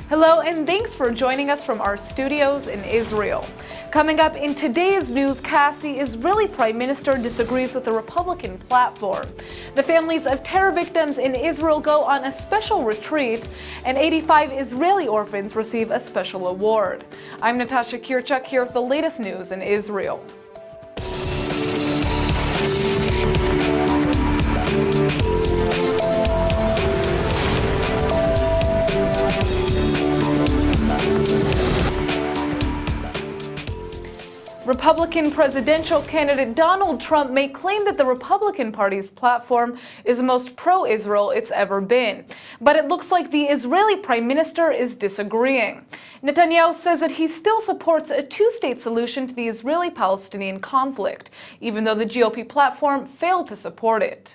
Hello and thanks for joining us from our studios in Israel. Coming up in today's newscast, the Israeli Prime Minister disagrees with the Republican platform. The families of terror victims in Israel go on a special retreat, and 85 Israeli orphans receive a special award. I'm Natasha Kirchuk here with the latest news in Israel. Republican presidential candidate Donald Trump may claim that the Republican Party's platform is the most pro-Israel it's ever been. But it looks like the Israeli Prime Minister is disagreeing. Netanyahu says that he still supports a two-state solution to the Israeli-Palestinian conflict, even though the GOP platform failed to support it.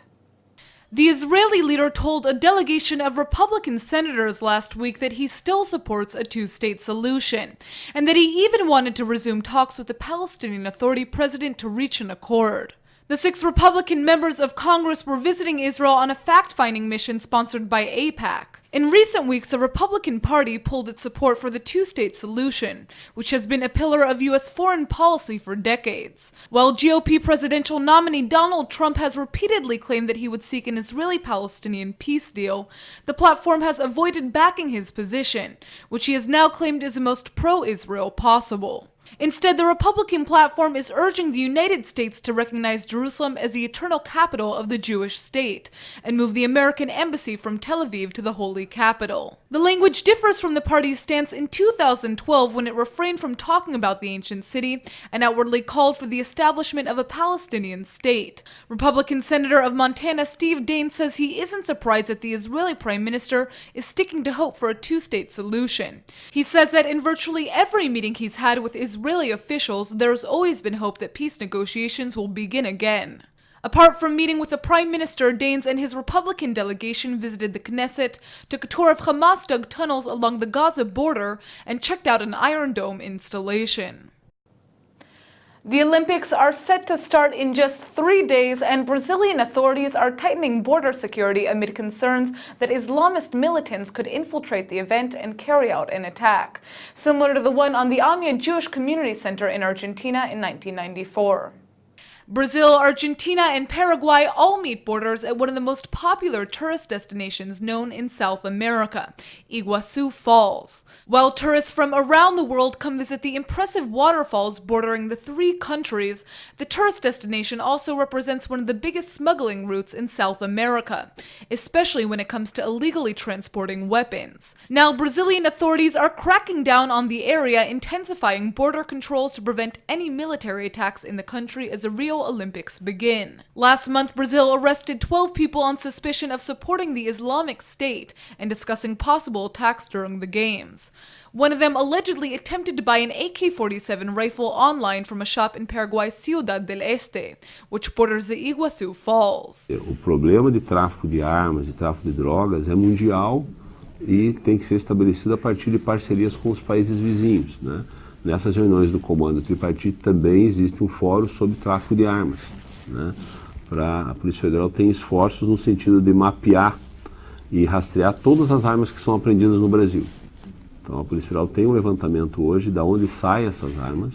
The Israeli leader told a delegation of Republican senators last week that he still supports a two-state solution, and that he even wanted to resume talks with the Palestinian Authority president to reach an accord. The 6 Republican members of Congress were visiting Israel on a fact-finding mission sponsored by AIPAC. In recent weeks, the Republican Party pulled its support for the two-state solution, which has been a pillar of U.S. foreign policy for decades. While GOP presidential nominee Donald Trump has repeatedly claimed that he would seek an Israeli-Palestinian peace deal, the platform has avoided backing his position, which he has now claimed is the most pro-Israel possible. Instead, the Republican platform is urging the United States to recognize Jerusalem as the eternal capital of the Jewish state and move the American embassy from Tel Aviv to the Holy Capital. The language differs from the party's stance in 2012 when it refrained from talking about the ancient city and outwardly called for the establishment of a Palestinian state. Republican Senator of Montana Steve Daines says he isn't surprised that the Israeli Prime Minister is sticking to hope for a two-state solution. He says that in virtually every meeting he's had with Israeli officials, there's always been hope that peace negotiations will begin again. Apart from meeting with the Prime Minister, Daines and his Republican delegation visited the Knesset, took a tour of Hamas-dug tunnels along the Gaza border, and checked out an Iron Dome installation. The Olympics are set to start in just 3 days, and Brazilian authorities are tightening border security amid concerns that Islamist militants could infiltrate the event and carry out an attack, similar to the one on the Amar Jewish Community Center in Argentina in 1994. Brazil, Argentina, and Paraguay all meet borders at one of the most popular tourist destinations known in South America, Iguazu Falls. While tourists from around the world come visit the impressive waterfalls bordering the 3 countries, the tourist destination also represents one of the biggest smuggling routes in South America, especially when it comes to illegally transporting weapons. Now, Brazilian authorities are cracking down on the area, intensifying border controls to prevent any military attacks in the country as a Rio Olympics begin. Last month, Brazil arrested 12 people on suspicion of supporting the Islamic State and discussing possible attacks during the Games. One of them allegedly attempted to buy an AK-47 rifle online from a shop in Paraguay's Ciudad del Este, which borders the Iguazu Falls. O problema de tráfico de armas e tráfico de drogas é mundial e tem que ser estabelecido a partir de parcerias com os países vizinhos, né? Nessas reuniões do comando tripartite também existe um fórum sobre tráfico de armas, né? A Polícia Federal tem esforços no sentido de mapear e rastrear todas as armas que são apreendidas no Brasil. Então a Polícia Federal tem um levantamento hoje de onde saem essas armas.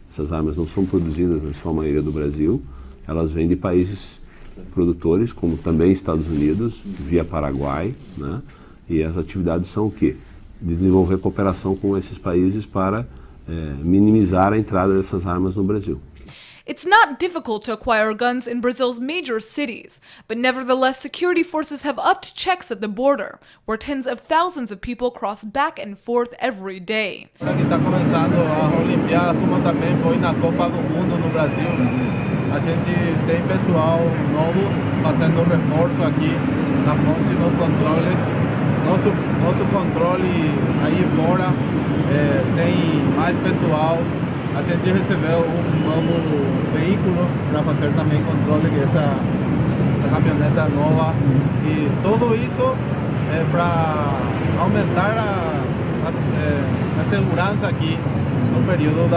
Essas armas não são produzidas na sua maioria do Brasil, elas vêm de países produtores, como também Estados Unidos, via Paraguai, né? E as atividades são o quê? De desenvolver cooperação com esses países para minimizar a entrada dessas armas no Brasil. It's not difficult to acquire guns in Brazil's major cities, but nevertheless security forces have upped checks at the border, where tens of thousands of people cross back and forth every day. Aqui está começando a Olimpíada, como também foi na Copa do Mundo no Brasil. A gente tem pessoal novo fazendo reforço aqui na ponte nos controles. Nosso controle aí fora tem mais pessoal. A gente recebeu novo veículo para fazer também controle dessa caminhoneta nova. E tudo isso é para aumentar a segurança aqui no período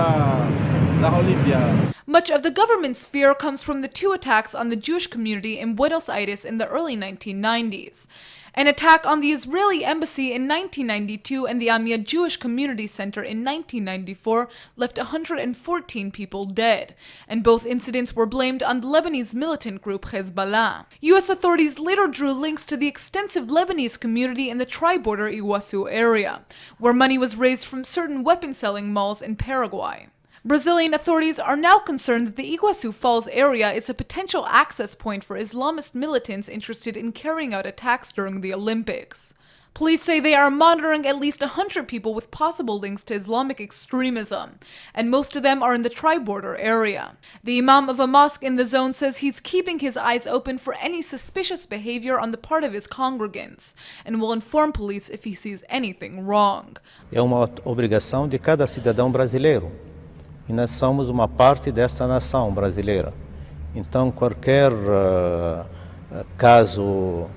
das Olimpiadas. Much of the government's fear comes from the two attacks on the Jewish community in Buenos Aires in the early 1990s. An attack on the Israeli embassy in 1992 and the Amar Jewish Community Center in 1994 left 114 people dead, and both incidents were blamed on the Lebanese militant group Hezbollah. U.S. authorities later drew links to the extensive Lebanese community in the tri-border Iguazu area, where money was raised from certain weapon-selling malls in Paraguay. Brazilian authorities are now concerned that the Iguazu Falls area is a potential access point for Islamist militants interested in carrying out attacks during the Olympics. Police say they are monitoring at least 100 people with possible links to Islamic extremism, and most of them are in the tri-border area. The imam of a mosque in the zone says he's keeping his eyes open for any suspicious behavior on the part of his congregants, and will inform police if he sees anything wrong. É uma obrigação de cada cidadão brasileiro. E nós somos uma parte dessa nação brasileira. Então, qualquer caso,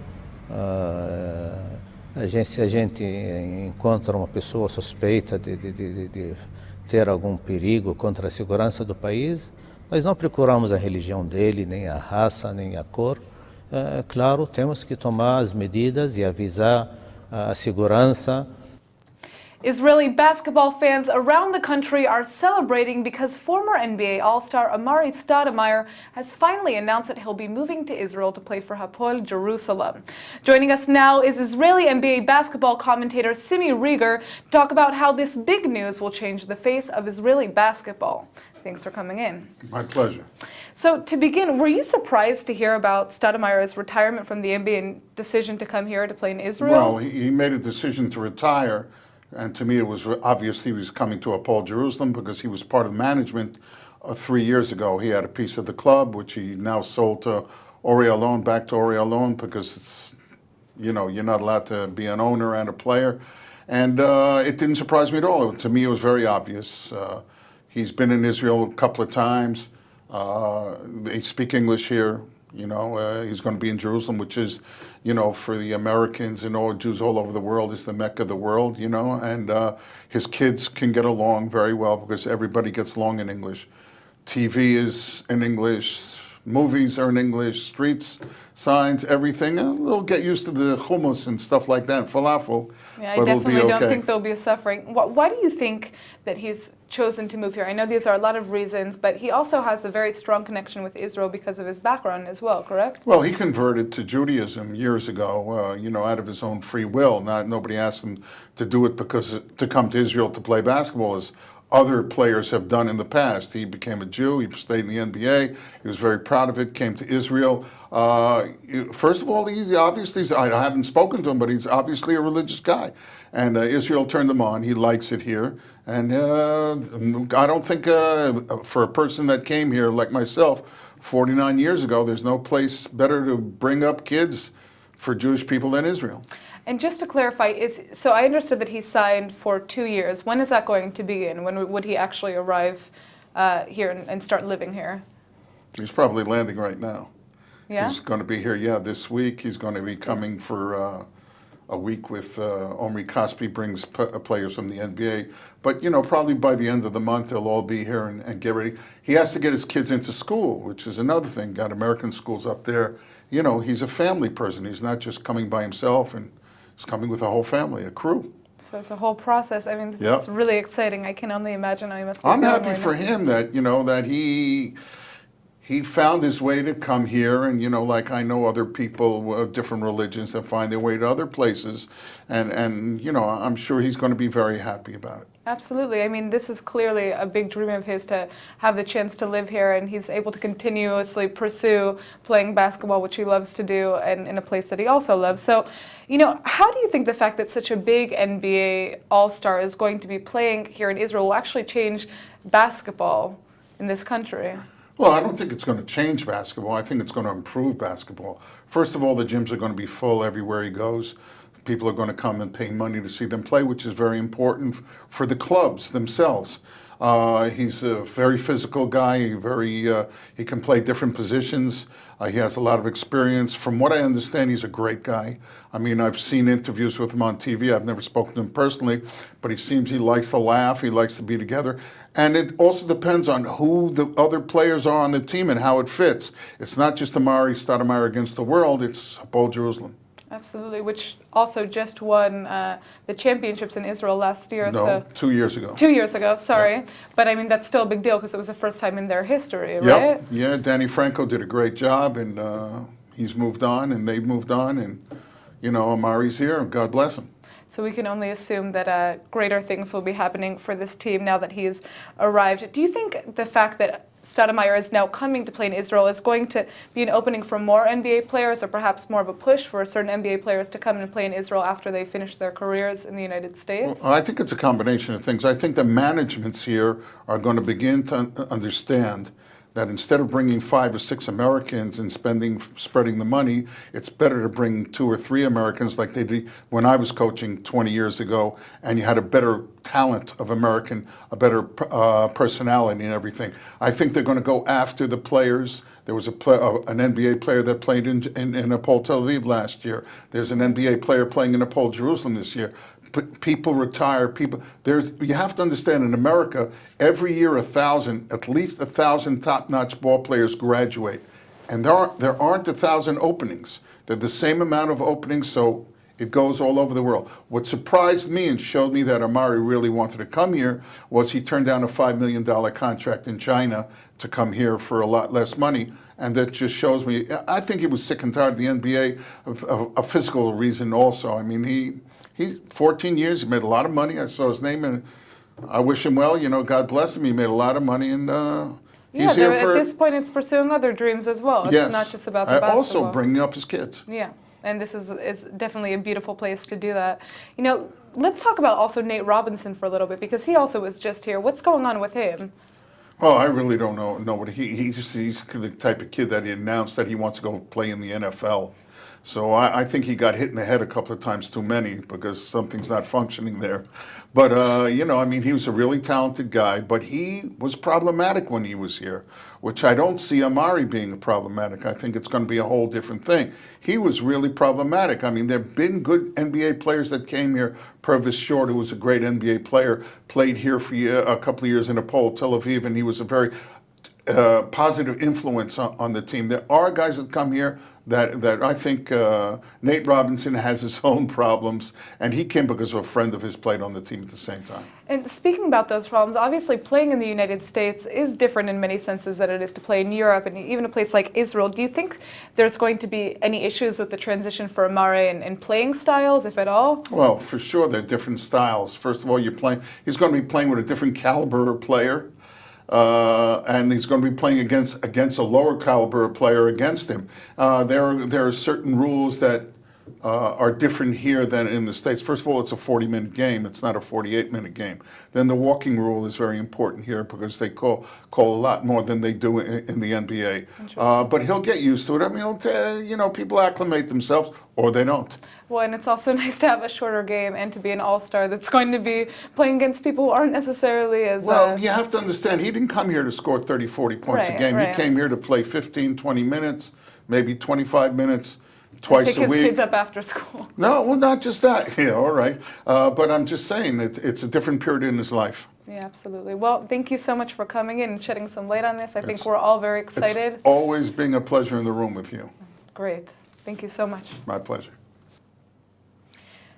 se a gente encontra uma pessoa suspeita de ter algum perigo contra a segurança do país, nós não procuramos a religião dele, nem a raça, nem a cor. Claro, temos que tomar as medidas e avisar a segurança. Israeli basketball fans around the country are celebrating because former NBA All-Star Amar Stoudemire has finally announced that he'll be moving to Israel to play for Hapoel Jerusalem. Joining us now is Israeli NBA basketball commentator Simi Rieger to talk about how this big news will change the face of Israeli basketball. Thanks for coming in. My pleasure. So to begin, were you surprised to hear about Stoudemire's retirement from the NBA and decision to come here to play in Israel? Well, he made a decision to retire. And to me, it was obvious he was coming to Hapoel Jerusalem because he was part of management 3 years ago. He had a piece of the club, which he now sold to Ori Alon, back to Ori Alon, because it's, you're not allowed to be an owner and a player. And it didn't surprise me at all. To me, it was very obvious. He's been in Israel a couple of times. They speak English here. He's going to be in Jerusalem, which is, for the Americans and all Jews all over the world, is the Mecca of the world, and his kids can get along very well because everybody gets along in English. TV is in English, movies are in English, streets, signs, everything. They'll get used to the hummus and stuff like that, falafel, Yeah, but I it'll be definitely okay. don't think there'll be a suffering. Why do you think that he's chosen to move here? I know these are a lot of reasons, but he also has a very strong connection with Israel because of his background as well, correct? Well, he converted to Judaism years ago, out of his own free will. Nobody asked him to do it to come to Israel to play basketball, as other players have done in the past. He became a Jew. He stayed in the NBA. He was very proud of it. Came to Israel. First of all, I haven't spoken to him, but he's obviously a religious guy. And Israel turned him on. He likes it here. And I don't think for a person that came here like myself 49 years ago, there's no place better to bring up kids for Jewish people than Israel. And just to clarify, so I understood that he signed for 2 years. When is that going to begin? When would he actually arrive here and start living here? He's probably landing right now. Yeah? He's going to be here, this week. He's going to be coming for a week with Omri Caspi, brings players from the NBA. But, probably by the end of the month, they'll all be here and get ready. He has to get his kids into school, which is another thing. Got American schools up there. He's a family person. He's not just coming by himself, and he's coming with a whole family, a crew. So it's a whole process. I mean, Yep. It's really exciting. I can only imagine how he must be I'm feeling happy right for now. him that, that he found his way to come here, and like I know other people of different religions that find their way to other places, and I'm sure he's going to be very happy about it. Absolutely. I mean, this is clearly a big dream of his to have the chance to live here, and he's able to continuously pursue playing basketball, which he loves to do, and in a place that he also loves. So, how do you think the fact that such a big NBA All-Star is going to be playing here in Israel will actually change basketball in this country? Well, I don't think it's going to change basketball. I think it's going to improve basketball. First of all, the gyms are going to be full everywhere he goes. People are going to come and pay money to see them play, which is very important for the clubs themselves. He's a very physical guy. He can play different positions. He has a lot of experience. From what I understand, he's a great guy. I mean, I've seen interviews with him on TV. I've never spoken to him personally, but he likes to laugh. He likes to be together. And it also depends on who the other players are on the team and how it fits. It's not just Amar, Stoudemire against the world. It's Hapoel Jerusalem. Absolutely, which also just won the championships in Israel last year. No, so 2 years ago. 2 years ago, sorry. Yeah. But I mean, that's still a big deal because it was the first time in their history, right? Yep. Yeah, Danny Franco did a great job, and he's moved on, and they've moved on, and, you know, Amari's here, and God bless him. So we can only assume that greater things will be happening for this team now that he's arrived. Do you think the fact that Stoudemire is now coming to play in Israel is going to be an opening for more NBA players, or perhaps more of a push for certain NBA players to come and play in Israel after they finish their careers in the United States? Well, I think it's a combination of things. I think the managements here are going to begin to understand that instead of bringing 5 or 6 Americans and spreading the money, it's better to bring 2 or 3 Americans like they did when I was coaching 20 years ago, and you had a better talent of American, a better personality and everything. I think they're going to go after the players. There was an NBA player that played in Hapoel Tel Aviv last year. There's an NBA player playing in Hapoel Jerusalem this year. People retire. You have to understand, in America, every year at least 1,000 top-notch ball players graduate, and there aren't 1,000 openings. They're the same amount of openings, so it goes all over the world. What surprised me and showed me that Amari really wanted to come here was he turned down a $5 million contract in China to come here for a lot less money. And that just shows me, I think he was sick and tired of the NBA, of a physical reason also. I mean, he's 14 years, he made a lot of money. I saw his name, and I wish him well. You know, God bless him. He made a lot of money, and he's here for... At this point, it's pursuing other dreams as well. It's not just about the basketball. Also bringing up his kids. Yeah. And this is definitely a beautiful place to do that. You know, let's talk about also Nate Robinson for a little bit, because he also was just here. What's going on with him? Oh, I really don't know what he's the type of kid that he announced that he wants to go play in the NFL. So I think he got hit in the head a couple of times too many because something's not functioning there. But, you know, I mean, he was a really talented guy, but he was problematic when he was here, which I don't see Amari being problematic. I think it's going to be a whole different thing. He was really problematic. I mean, there have been good NBA players that came here. Purvis Short, who was a great NBA player, played here for a couple of years in Hapoel Tel Aviv, and he was a very positive influence on the team. There are guys that come here that I think Nate Robinson has his own problems, and he came because a friend of his played on the team at the same time. And speaking about those problems, obviously playing in the United States is different in many senses than it is to play in Europe and even a place like Israel. Do you think there's going to be any issues with the transition for Amari and playing styles, if at all? Well, for sure, there are different styles. First of all, he's going to be playing with a different caliber of player. And he's going to be playing against a lower caliber player against him. There are certain rules that are different here than in the States. First of all, it's a 40-minute game. It's not a 48-minute game. Then the walking rule is very important here because they call a lot more than they do in the NBA. But he'll get used to it. I mean, you know, people acclimate themselves, or they don't. Well, and it's also nice to have a shorter game and to be an all-star that's going to be playing against people who aren't necessarily as... Well, you have to understand, he didn't come here to score 30, 40 points a game. He came here to play 15, 20 minutes, maybe 25 minutes, twice a week. Pick his kids up after school. No, well, not just that. Yeah, all right. But I'm just saying, it's a different period in his life. Yeah, absolutely. Well, thank you so much for coming in and shedding some light on this. I think we're all very excited. It's always been a pleasure in the room with you. Great. Thank you so much. My pleasure.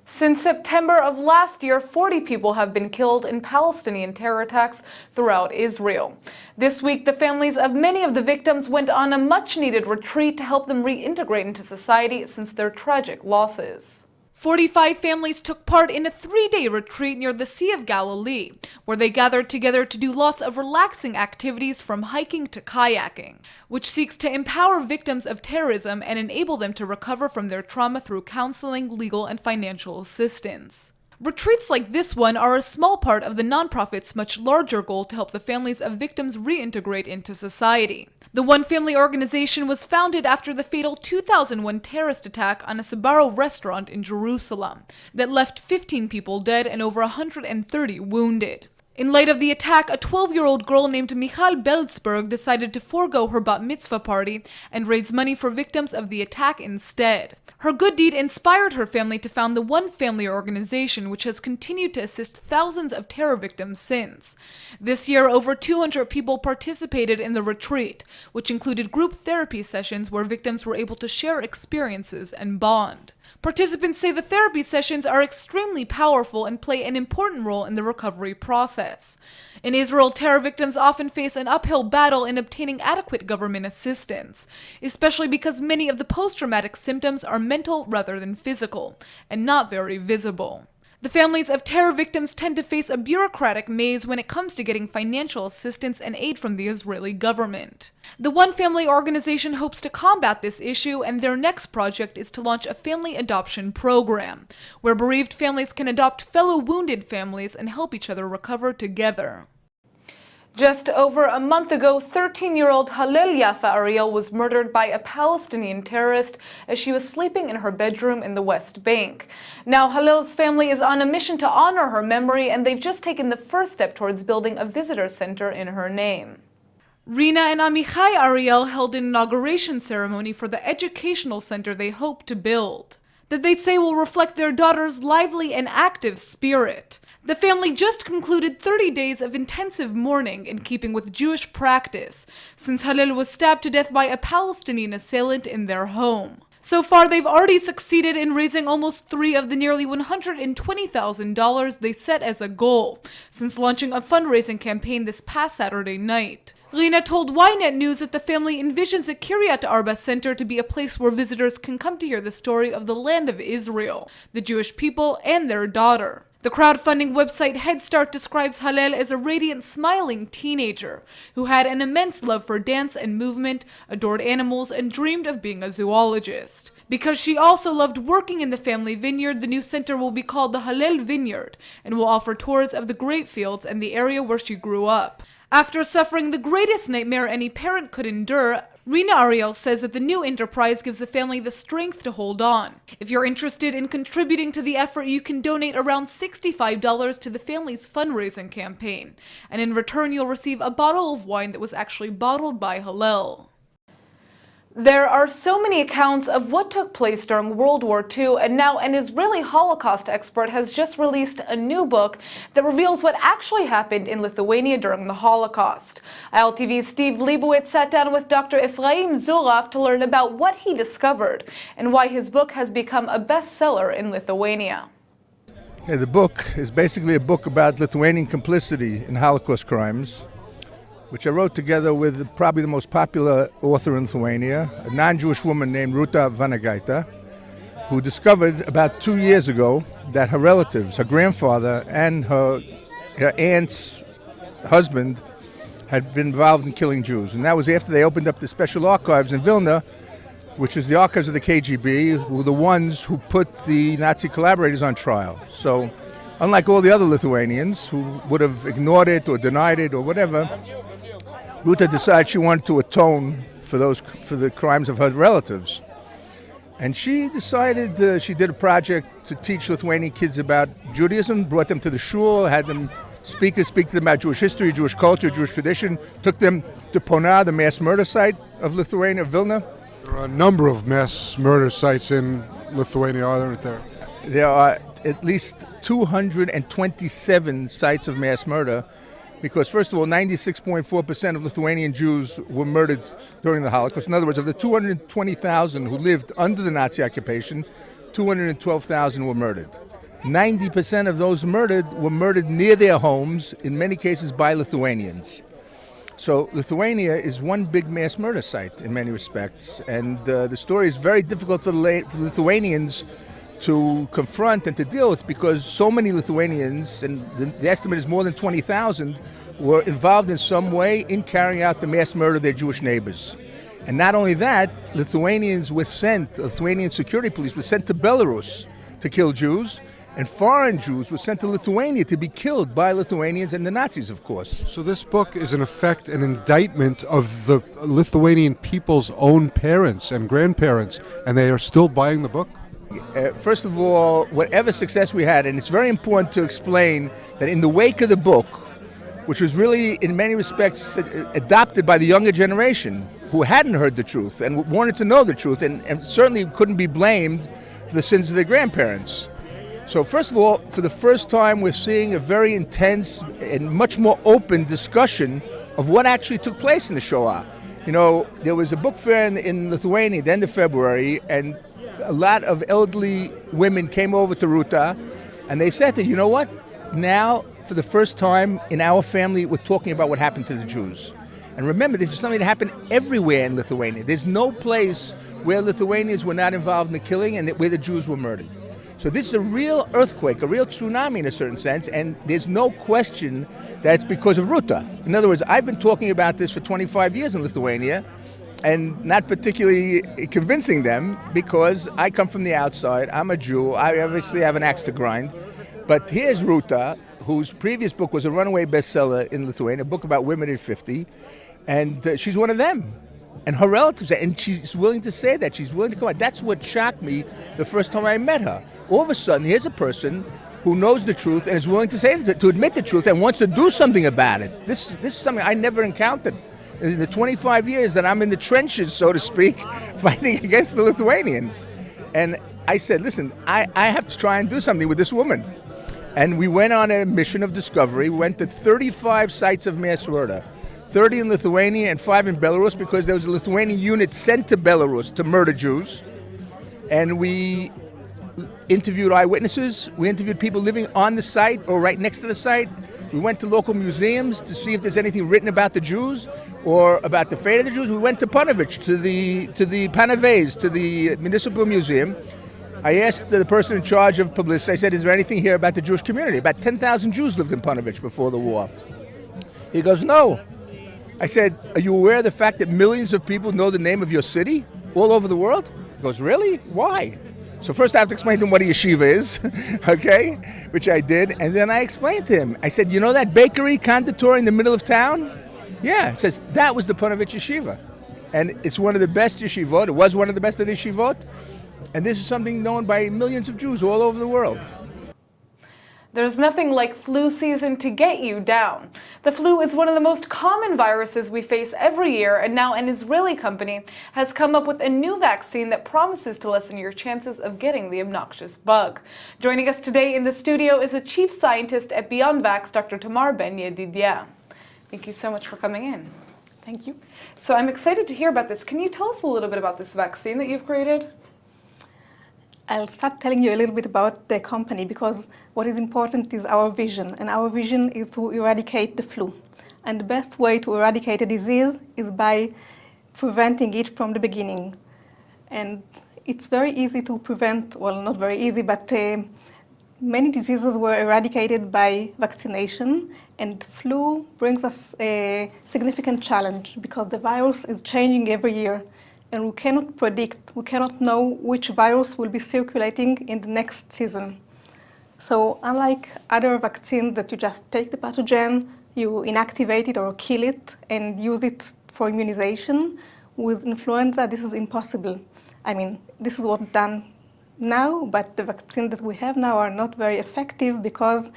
Since September of last year, 40 people have been killed in Palestinian terror attacks throughout Israel. This week, the families of many of the victims went on a much-needed retreat to help them reintegrate into society since their tragic losses. 45 families took part in a 3-day retreat near the Sea of Galilee, where they gathered together to do lots of relaxing activities from hiking to kayaking, which seeks to empower victims of terrorism and enable them to recover from their trauma through counseling, legal, and financial assistance. Retreats like this one are a small part of the nonprofit's much larger goal to help the families of victims reintegrate into society. The One Family organization was founded after the fatal 2001 terrorist attack on a Sbarro restaurant in Jerusalem that left 15 people dead and over 130 wounded. In light of the attack, a 12-year-old girl named Michal Belzberg decided to forego her bat mitzvah party and raise money for victims of the attack instead. Her good deed inspired her family to found the One Family organization, which has continued to assist thousands of terror victims since. This year, over 200 people participated in the retreat, which included group therapy sessions where victims were able to share experiences and bond. Participants say the therapy sessions are extremely powerful and play an important role in the recovery process. In Israel, terror victims often face an uphill battle in obtaining adequate government assistance, especially because many of the post-traumatic symptoms are mental rather than physical, and not very visible. The families of terror victims tend to face a bureaucratic maze when it comes to getting financial assistance and aid from the Israeli government. The One Family organization hopes to combat this issue, and their next project is to launch a family adoption program, where bereaved families can adopt fellow wounded families and help each other recover together. Just over a month ago, 13-year-old Hallel Yafa Ariel was murdered by a Palestinian terrorist as she was sleeping in her bedroom in the West Bank. Now, Hallel's family is on a mission to honor her memory, and they've just taken the first step towards building a visitor center in her name. Rina and Amichai Ariel held an inauguration ceremony for the educational center they hope to build, that they say will reflect their daughter's lively and active spirit. The family just concluded 30 days of intensive mourning in keeping with Jewish practice, since Hallel was stabbed to death by a Palestinian assailant in their home. So far, they've already succeeded in raising almost $3 of the nearly $120,000 they set as a goal, since launching a fundraising campaign this past Saturday night. Rina told Ynet News that the family envisions a Kiryat Arba center to be a place where visitors can come to hear the story of the land of Israel, the Jewish people, and their daughter. The crowdfunding website Head Start describes Hallel as a radiant, smiling teenager who had an immense love for dance and movement, adored animals, and dreamed of being a zoologist. Because she also loved working in the family vineyard, the new center will be called the Hallel Vineyard and will offer tours of the grape fields and the area where she grew up. After suffering the greatest nightmare any parent could endure, Rina Ariel says that the new enterprise gives the family the strength to hold on. If you're interested in contributing to the effort, you can donate around $65 to the family's fundraising campaign, and in return you'll receive a bottle of wine that was actually bottled by Hallel. There are so many accounts of what took place during World War II, and now an Israeli Holocaust expert has just released a new book that reveals what actually happened in Lithuania during the Holocaust. ILTV's Steve Leibowitz sat down with Dr. Ephraim Zuraf to learn about what he discovered and why his book has become a bestseller in Lithuania. The book is basically a book about Lithuanian complicity in Holocaust crimes, which I wrote together with probably the most popular author in Lithuania, a non-Jewish woman named Ruta Vanagaita, who discovered about 2 years ago that her relatives, her grandfather and her aunt's husband, had been involved in killing Jews. And that was after they opened up the special archives in Vilna, which is the archives of the KGB, who were the ones who put the Nazi collaborators on trial. So, unlike all the other Lithuanians who would have ignored it or denied it or whatever, Ruta decided she wanted to atone for the crimes of her relatives. And she decided, she did a project to teach Lithuanian kids about Judaism, brought them to the shul, had them speak to them about Jewish history, Jewish culture, Jewish tradition, took them to Pona, the mass murder site of Lithuania, Vilna. There are a number of mass murder sites in Lithuania, aren't there? There are at least 227 sites of mass murder, because first of all, 96.4% of Lithuanian Jews were murdered during the Holocaust. In other words, of the 220,000 who lived under the Nazi occupation, 212,000 were murdered. 90% of those murdered were murdered near their homes, in many cases by Lithuanians. So Lithuania is one big mass murder site in many respects, and the story is very difficult for Lithuanians to confront and to deal with, because so many Lithuanians, and the estimate is more than 20,000, were involved in some way in carrying out the mass murder of their Jewish neighbors. And not only that, Lithuanian security police were sent to Belarus to kill Jews, and foreign Jews were sent to Lithuania to be killed by Lithuanians and the Nazis, of course. So this book is in effect an indictment of the Lithuanian people's own parents and grandparents, and they are still buying the book? First of all, whatever success we had, and it's very important to explain that in the wake of the book, which was really, in many respects, adopted by the younger generation who hadn't heard the truth and wanted to know the truth, and certainly couldn't be blamed for the sins of their grandparents. So first of all, for the first time, we're seeing a very intense and much more open discussion of what actually took place in the Shoah. You know, there was a book fair in Lithuania at the end of February, and a lot of elderly women came over to Ruta, and they said to her, you know what? Now, for the first time in our family, we're talking about what happened to the Jews. And remember, this is something that happened everywhere in Lithuania. There's no place where Lithuanians were not involved in the killing and where the Jews were murdered. So this is a real earthquake, a real tsunami in a certain sense, and there's no question that it's because of Ruta. In other words, I've been talking about this for 25 years in Lithuania, and not particularly convincing them, because I come from the outside, I'm a Jew, I obviously have an axe to grind. But here's Ruta, whose previous book was a runaway bestseller in Lithuania, a book about women in 50, and she's one of them. And her relatives, and she's willing to say that, she's willing to come out. That's what shocked me the first time I met her. All of a sudden, here's a person who knows the truth and is willing to say, to admit the truth and wants to do something about it. This is something I never encountered in the 25 years that I'm in the trenches, so to speak, fighting against the Lithuanians. And I said, listen, I have to try and do something with this woman. And we went on a mission of discovery. We went to 35 sites of mass murder, 30 in Lithuania and 5 in Belarus, because there was a Lithuanian unit sent to Belarus to murder Jews. And we interviewed eyewitnesses. We interviewed people living on the site or right next to the site. We went to local museums to see if there's anything written about the Jews or about the fate of the Jews. We went to Panovich, to the Panaves, to the Municipal Museum. I asked the person in charge of publicity, I said, is there anything here about the Jewish community? About 10,000 Jews lived in Panovich before the war. He goes, no. I said, are you aware of the fact that millions of people know the name of your city all over the world? He goes, really? Why? So first I have to explain to him what a yeshiva is, okay, which I did. And then I explained to him. I said, you know that bakery, conditor in the middle of town? Yeah. It says, that was the Panovich yeshiva. And it's one of the best yeshivot. It was one of the best of the yeshivot. And this is something known by millions of Jews all over the world. There's nothing like flu season to get you down. The flu is one of the most common viruses we face every year, and now an Israeli company has come up with a new vaccine that promises to lessen your chances of getting the obnoxious bug. Joining us today in the studio is a chief scientist at BeyondVax, Dr. Tamar Ben-Yedidia. Thank you so much for coming in. Thank you. So I'm excited to hear about this. Can you tell us a little bit about this vaccine that you've created? I'll start telling you a little bit about the company, because what is important is our vision, and our vision is to eradicate the flu. And the best way to eradicate a disease is by preventing it from the beginning. And it's very easy to prevent, well, not very easy, but many diseases were eradicated by vaccination, and flu brings us a significant challenge because the virus is changing every year. And we cannot predict, we cannot know which virus will be circulating in the next season. So unlike other vaccines that you just take the pathogen, you inactivate it or kill it and use it for immunization, with influenza this is impossible. I mean, this is what's done now, but the vaccines that we have now are not very effective because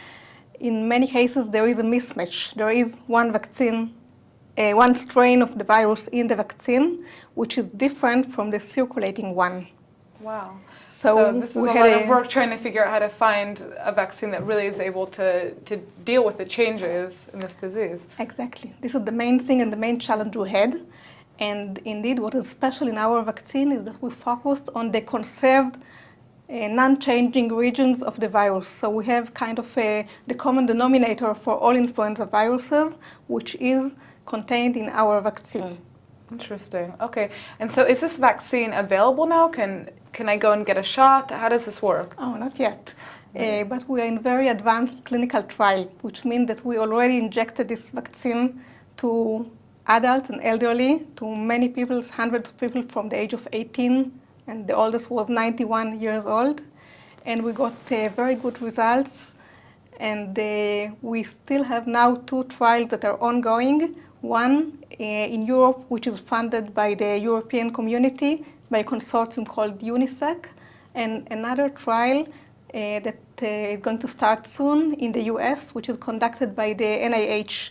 in many cases there is a mismatch. There is one vaccine, one strain of the virus in the vaccine, which is different from the circulating one. Wow. So this is a lot of work trying to figure out how to find a vaccine that really is able to deal with the changes in this disease. Exactly. This is the main thing and the main challenge we had. And indeed, what is special in our vaccine is that we focused on the conserved, non-changing regions of the virus. So we have kind of the common denominator for all influenza viruses, which is contained in our vaccine. Interesting. Okay. And so is this vaccine available now? Can I go and get a shot? How does this work? Oh, not yet. But we are in very advanced clinical trial, which means that we already injected this vaccine to adults and elderly, to many people, hundreds of people from the age of 18, and the oldest was 91 years old. And we got very good results. And we still have now 2 trials that are ongoing. One in Europe, which is funded by the European Community, by a consortium called UNICEF, and another trial that is going to start soon in the US, which is conducted by the NIH.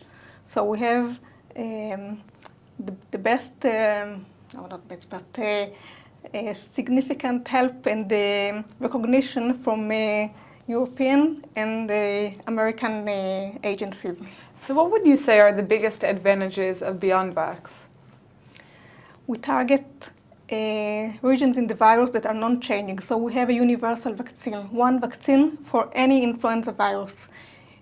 So we have the best, no, not best, but significant help and recognition from European and American agencies. So what would you say are the biggest advantages of Beyond Vax? We target regions in the virus that are non-changing. So we have a universal vaccine, one vaccine for any influenza virus.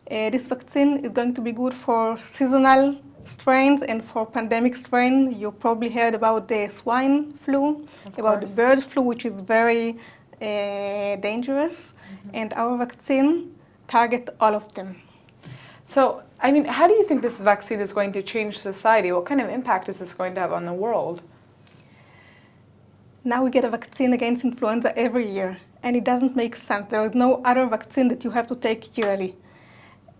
This vaccine is going to be good for seasonal strains and for pandemic strain. You probably heard about the swine flu, about the bird flu, which is very dangerous. And our vaccine target all of them. So, I mean, how do you think this vaccine is going to change society? What kind of impact is this going to have on the world? Now we get a vaccine against influenza every year, and it doesn't make sense. There is no other vaccine that you have to take yearly.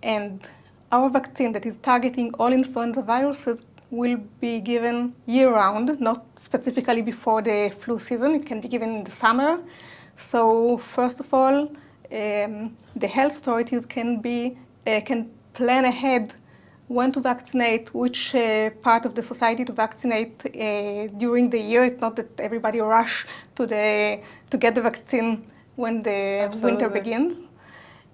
And our vaccine that is targeting all influenza viruses will be given year-round, not specifically before the flu season. It can be given in the summer. So first of all, the health authorities can plan ahead when to vaccinate, which part of the society to vaccinate during the year. It's not that everybody rush to get the vaccine when the winter begins.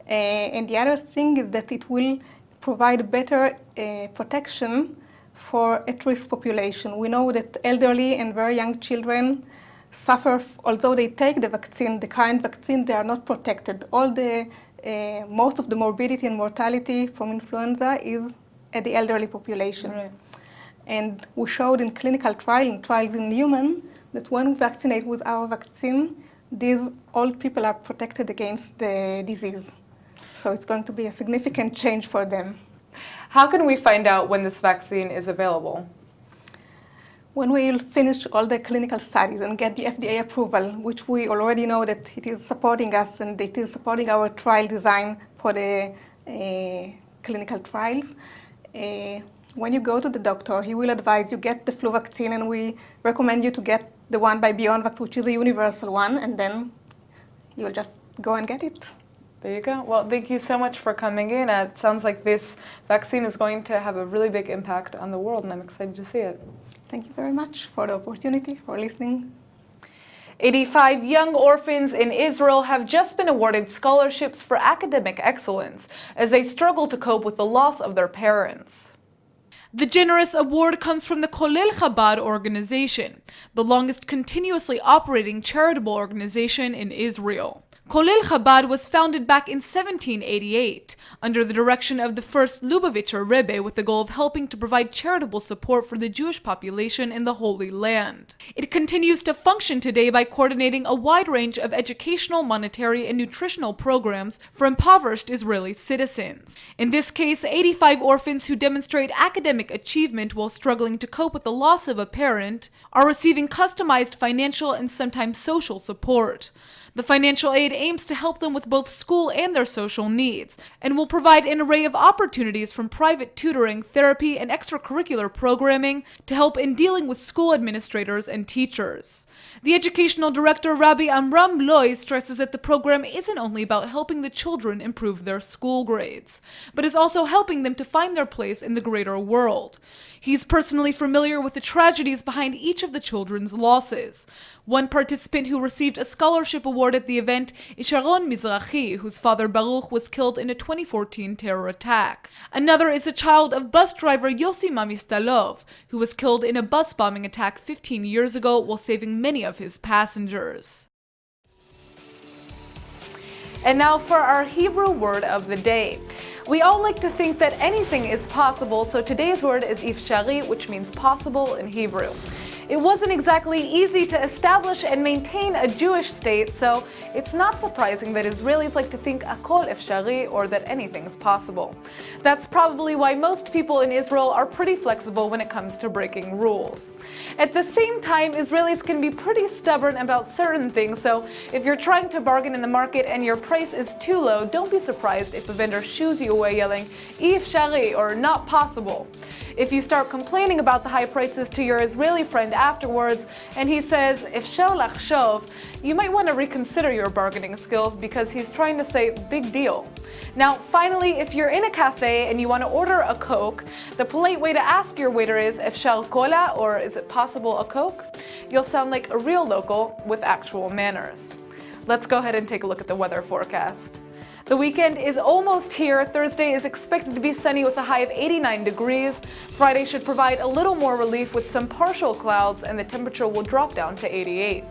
And the other thing is that it will provide better protection for at-risk population. We know that elderly and very young children suffer, although they take the vaccine, the current vaccine, they are not protected. Most of the morbidity and mortality from influenza is at the elderly population. Right. And we showed in clinical trials in human, that when we vaccinate with our vaccine, these old people are protected against the disease. So it's going to be a significant change for them. How can we find out when this vaccine is available? When we will finish all the clinical studies and get the FDA approval, which we already know that it is supporting us and it is supporting our trial design for the clinical trials, when you go to the doctor, he will advise you get the flu vaccine, and we recommend you to get the one by Beyond Vax, which is a universal one, and then you'll just go and get it. There you go. Well, thank you so much for coming in. It sounds like this vaccine is going to have a really big impact on the world, and I'm excited to see it. Thank you very much for the opportunity, for listening. 85 young orphans in Israel have just been awarded scholarships for academic excellence as they struggle to cope with the loss of their parents. The generous award comes from the Kolel Chabad organization, the longest continuously operating charitable organization in Israel. Kolel Chabad was founded back in 1788 under the direction of the first Lubavitcher Rebbe with the goal of helping to provide charitable support for the Jewish population in the Holy Land. It continues to function today by coordinating a wide range of educational, monetary, and nutritional programs for impoverished Israeli citizens. In this case, 85 orphans who demonstrate academic achievement while struggling to cope with the loss of a parent are receiving customized financial and sometimes social support. The financial aid aims to help them with both school and their social needs, and will provide an array of opportunities from private tutoring, therapy, and extracurricular programming to help in dealing with school administrators and teachers. The educational director, Rabbi Amram Loy, stresses that the program isn't only about helping the children improve their school grades, but is also helping them to find their place in the greater world. He's personally familiar with the tragedies behind each of the children's losses. One participant who received a scholarship award at the event is Sharon Mizrahi, whose father Baruch was killed in a 2014 terror attack. Another is a child of bus driver Yossi Mamistalov, who was killed in a bus bombing attack 15 years ago while saving many of his passengers. And now for our Hebrew word of the day. We all like to think that anything is possible, so today's word is ifshari, which means possible in Hebrew. It wasn't exactly easy to establish and maintain a Jewish state, so it's not surprising that Israelis like to think akol efshari, or that anything's possible. That's probably why most people in Israel are pretty flexible when it comes to breaking rules. At the same time, Israelis can be pretty stubborn about certain things, so if you're trying to bargain in the market and your price is too low, don't be surprised if a vendor shoos you away yelling, "Efshari," or "not possible." If you start complaining about the high prices to your Israeli friend afterwards, and he says, "Efshar lachshov," you might want to reconsider your bargaining skills because he's trying to say big deal. Now, finally, if you're in a cafe and you want to order a Coke, the polite way to ask your waiter is "Efshar cola," or "Is it possible a Coke?" You'll sound like a real local with actual manners. Let's go ahead and take a look at the weather forecast. The weekend is almost here. Thursday is expected to be sunny with a high of 89 degrees. Friday should provide a little more relief with some partial clouds, and the temperature will drop down to 88.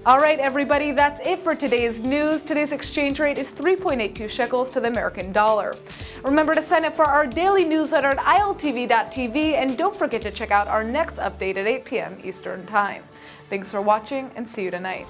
All right, everybody, that's it for today's news. Today's exchange rate is 3.82 shekels to the American dollar. Remember to sign up for our daily newsletter at iltv.tv, and don't forget to check out our next update at 8 p.m. Eastern Time. Thanks for watching, and see you tonight.